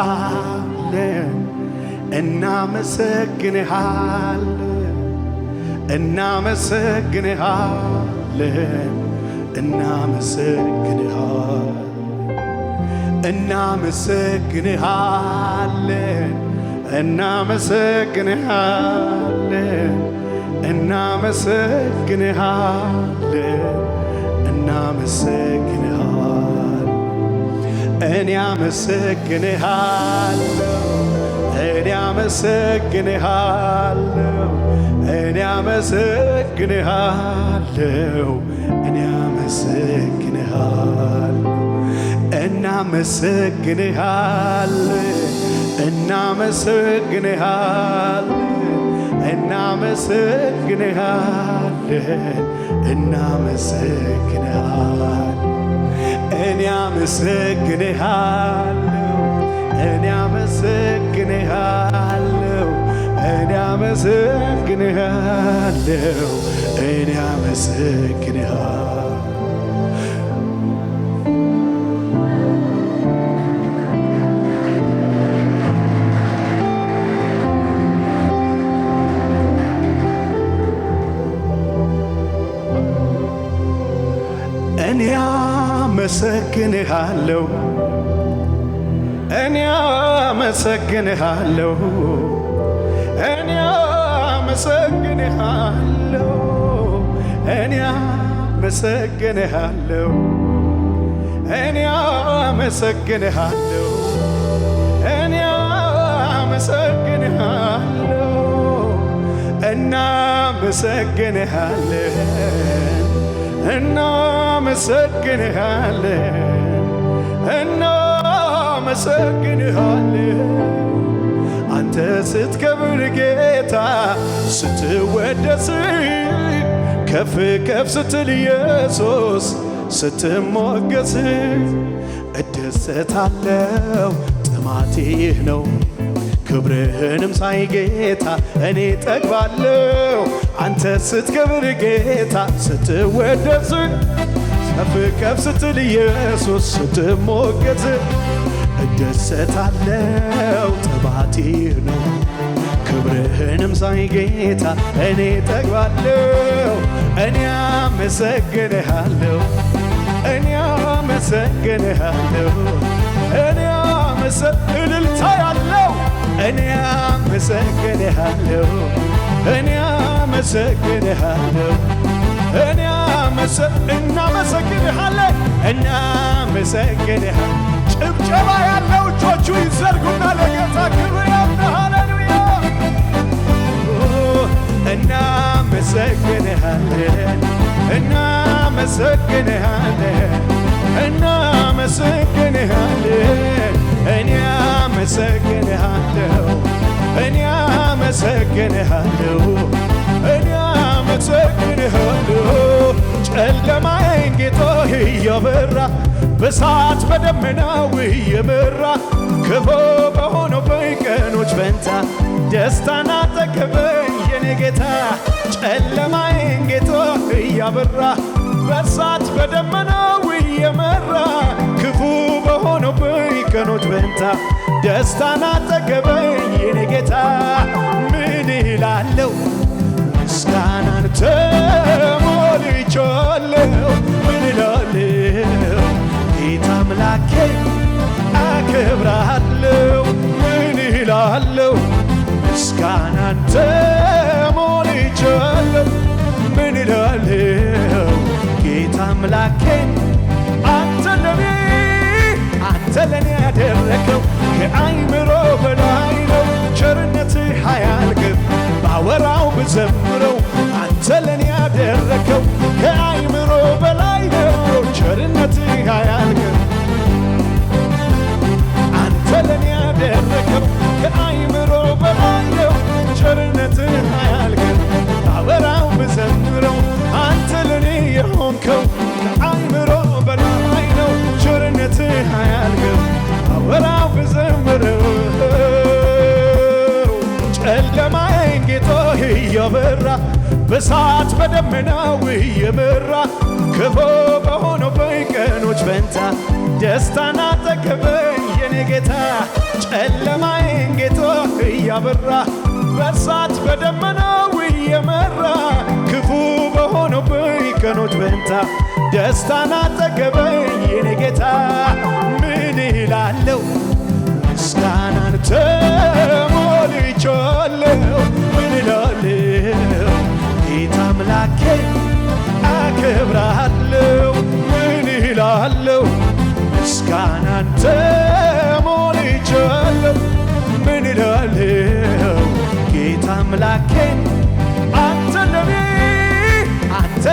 እናመሰግንሃለን እናመሰግንሃለን እናመሰግንሃለን እናመሰግንሃለን እናመሰግንሃለን እናመሰግንሃለን እናመሰግንሃለን እናመሰግንሃለን እኔ አመሰግንሃለሁ እኔ አመሰግንሃለሁ እኔ አመሰግንሃለሁ እኔ አመሰግንሃለሁ እናመሰግንሃለን እናመሰግንሃለን እናመሰግንሃለን እናመሰግንሃለን እኔ አመሰግንሃለሁ እኔ አመሰግንሃለሁ እኔ አመሰግንሃለሁ እኔ አመሰግንሃለሁ እኔ አመሰግንሃለሁ እኔ አመሰግንሃለሁ እኔ አመሰግንሃለሁ እኔ አመሰግንሃለሁ እኔ አመሰግንሃለሁ እኔ አመሰግንሃለሁ እናመሰግንሃለን እናመሰግንሃለን እናመሰግንሃለን አንተ ስትከብር ጌታ ስትወደስ ከፍ ከፍ ስትል ኢየሱስ ስትሞገስ እደሰታለሁ ጥማቴ ይህ ነው ክብርህንም ሳይ ጌታ እኔ ጠግባለሁ አንተ ስትከብር ጌታ ስትወደስ ከፍ ከፍ ስትል ኢየሱስ ስትሞገስ እደሰታለሁ ጥማቴ ይህ ነው ክብርህንም ሳይ ጌታ እኔ ጠግባለሁ እኔ አመሰግንሃለሁ እኔ አመሰግንሃለሁ እኔ እልልታ ያለው እኔ አመሰግንሃለሁ እኔ አመሰግንሃለሁ እኔ እናመሰግንሃለን እናመሰግንሃለን ጭብጨባ ያለው እጆቹ ይዘርጉና ለጌታ ክብር ያምጣ ሃሌሉያ እናመሰግንሃለን እናመሰግንሃለን እናመሰግንሃለን እኔ አመሰግንሃለሁ እኔ አመሰግንሃለሁ እኔ አመሰግንሃለሁ ጨለማዬን ጌታ እያበራ በእሳት በደመናው እየመራ ክፉ በሆነው በቀኖች ፈንታ ደስታን አጠገበኝ የኔ ጌታ ጨለማዬን ጌታ እያበራ በእሳት በደመናው እየመራ ክፉ በሆነው በቀኖች ፈንታ ደስታን አጠገበኝ የኔ ጌታ ምን እላለሁ ምስጋናን ተሞልቻለሁ ምን እላለሁ ጌታ አምላኬ አከብራለሁ ምን እላለሁ ምስጋናን ተሞልቻለሁ ምን እላለሁ ጌታ አምላኬ አንተ ለኔ ያደረከው ከአይምሮ በላይ ነው ቸርነትህ አያልቅም ባወራው ብዘምረው አንተ ለኔ ያደረከው ከአይምሮ በላይ ነው ቸርነትህ አያልቅም አንተ ለኔ ያደረከው ከአይምሮ በላይ ነው ቸርነትህ አያልቅም ባወራው ብዘምረው አንተ ለኔ የሆንከው ከአይምሮ በላይ ነው ቸርነትህ አያልቅም ባወራው ብዘምረው ጨለማዬን ጌታ እያበራ በእሳት በደመናው እየመራ ክፉ በሆነው በቀኖች ፈንታ ደስታን አጠገበኝ ጨለማዬን ጌታ እያበራ በእሳት በደመናው እየመራ ክፉ በሆኑብኝ ቀኖች በንታ ደስታን አጠገበኝ የኔ ጌታ ምን እላለሁ ምስጋናን ተሞልቻለሁ ምን እላለሁ ጌታ አምላኬ አከብራለሁ ምን እላለሁ ምስጋናን ተሞልቻለሁ ምን እላለሁ ጌታ አምላኬን አንተ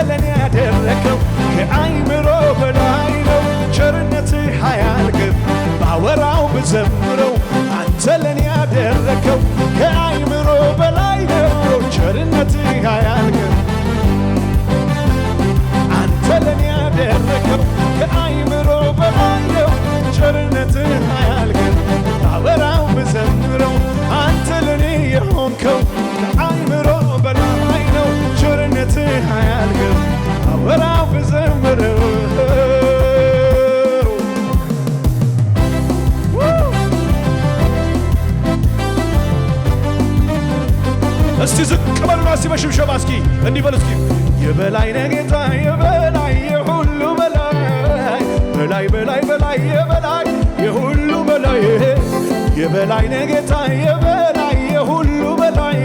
ለኔ ያደረከው ከአይምሮ በላይ ነው ቸርነትህ አያልቅም ባወራው ብዘምረው አንተ ለኔ ያደረከው ከአይምሮ በላይ ነው ቸርነትህ አያልቅም አንተ ለኔ ያደረከው ከአይምሮ በላይ ነው ቸርነትህ አያልቅም ባወራው ብዘምረው አንተ ለኔ የሆንከው ከአይምሮ በላይ ነው ቸርነትህ አያልቅም ባወራው ብዘምረው እስቲ ዝቅ በሉና እስቲ በሽብሸባ እስኪ እንዲህ በሉ እስኪ የበላይ ነህ ጌታ የበላይ የሁሉ በላይ በላይ በላይ በላይ የበላይ የሁሉ በላይ የበላይ ነህ ጌታ የበላይ የሁሉ በላይ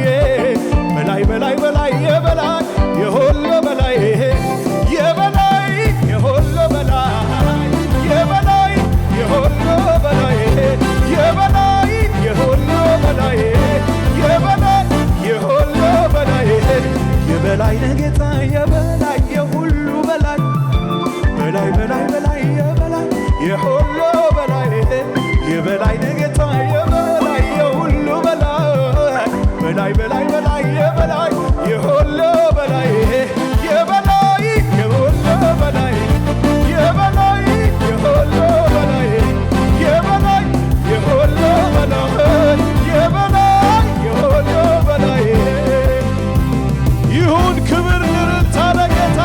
በላይ በላይ በላይ የበላይ የሁሉ በላይ የበላይ የሁሉ በላይ የበላይ የሁሉ በላይ የበላይ የሁሉ በላይ የበላይ የሁሉ በላይ የበላይ ነህ ጌታ የበላይ የሁሉ በላይ በላይ በላይ በላይ የበላይ የሁሉ በላይ የበላይ ነህ ጌታ የበላይ የሁሉ በላይ በላይ በላይ በላይ የበላይ የሁሉ በላይ የበላይ የሁሉ በላይ የበላይ የሁሉ በላይ የበላይ የሁሉ በላይ የበላይ የሁሉ በላይ ይሁን ክብር ልዕልታ ለጌታ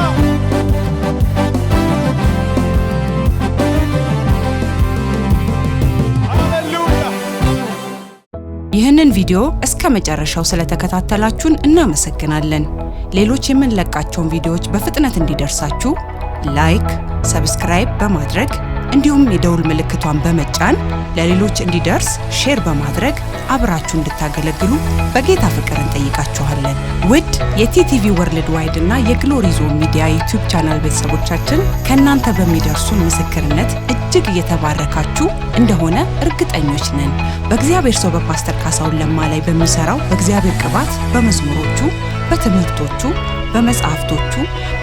ሃሌሉያ። ይህንን ቪዲዮ እስከ መጨረሻው ስለተከታተላችሁን እናመሰግናለን። ሌሎች የምንለቃቸውን ቪዲዮዎች በፍጥነት እንዲደርሳችሁ ላይክ፣ ሰብስክራይብ በማድረግ እንዲሁም የደውል ምልክቷን በመጫን ለሌሎች እንዲደርስ ሼር በማድረግ አብራችሁ እንድታገለግሉ በጌታ ፍቅር እንጠይቃችኋለን። ውድ የቲቲቪ ወርልድ ዋይድ እና የግሎሪ ዞን ሚዲያ ዩቲዩብ ቻናል ቤተሰቦቻችን ከእናንተ በሚደርሱን ምስክርነት እጅግ እየተባረካችሁ እንደሆነ እርግጠኞች ነን። በእግዚአብሔር ሰው በፓስተር ካሳሁን ለማ ላይ በሚሰራው በእግዚአብሔር ቅባት በመዝሙሮቹ፣ በትምህርቶቹ፣ በመጽሐፍቶቹ፣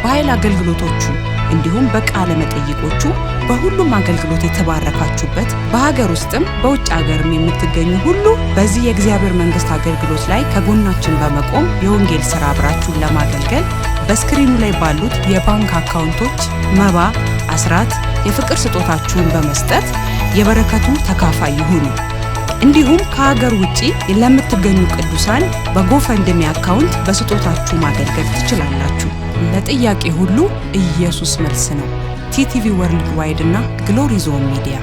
በኃይል አገልግሎቶቹ እንዲሁም በቃለ መጠይቆቹ በሁሉም አገልግሎት የተባረካችሁበት በሀገር ውስጥም በውጭ ሀገርም የምትገኙ ሁሉ በዚህ የእግዚአብሔር መንግስት አገልግሎት ላይ ከጎናችን በመቆም የወንጌል ሥራ አብራችሁን ለማገልገል በስክሪኑ ላይ ባሉት የባንክ አካውንቶች መባ፣ አስራት፣ የፍቅር ስጦታችሁን በመስጠት የበረከቱ ተካፋይ ይሁኑ። እንዲሁም ከሀገር ውጪ ለምትገኙ ቅዱሳን በጎፈንድሚ አካውንት በስጦታችሁ ማገልገል ትችላላችሁ። ለጥያቄ ሁሉ ኢየሱስ መልስ ነው። ቲቲቪ ወርልድ ዋይድ እና ግሎሪ ዞን ሚዲያ